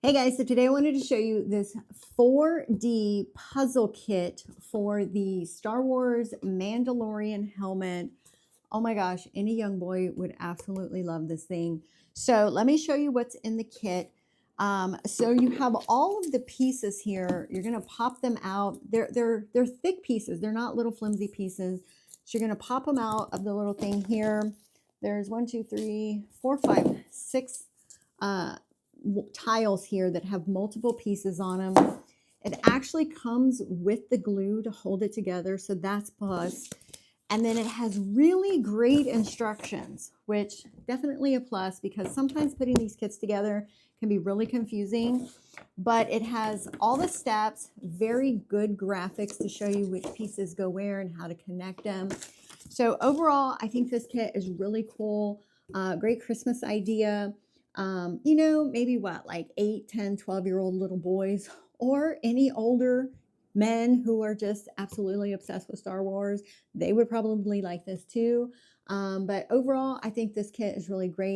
Hey guys, so today I wanted to show you this 4D puzzle kit for the Star Wars Mandalorian helmet. Oh my gosh, any young boy would absolutely love this thing. So let me show you what's in the kit. So you have all of the pieces here. You're gonna pop them out. They're thick pieces. They're not little flimsy pieces. So you're gonna pop them out of the little thing here. There's 1, 2, 3, 4, 5, 6 tiles here that have multiple pieces on them. It actually comes with the glue to hold it together, so that's plus. And then it has really great instructions, which definitely a plus because sometimes putting these kits together can be really confusing. But it has all the steps, very good graphics to show you which pieces go where and how to connect them. So overall, I think this kit is really cool. Great Christmas idea. Maybe what, like 8, 10, 12-year-old little boys or any older men who are just absolutely obsessed with Star Wars. They would probably like this too. But overall, I think this kit is really great.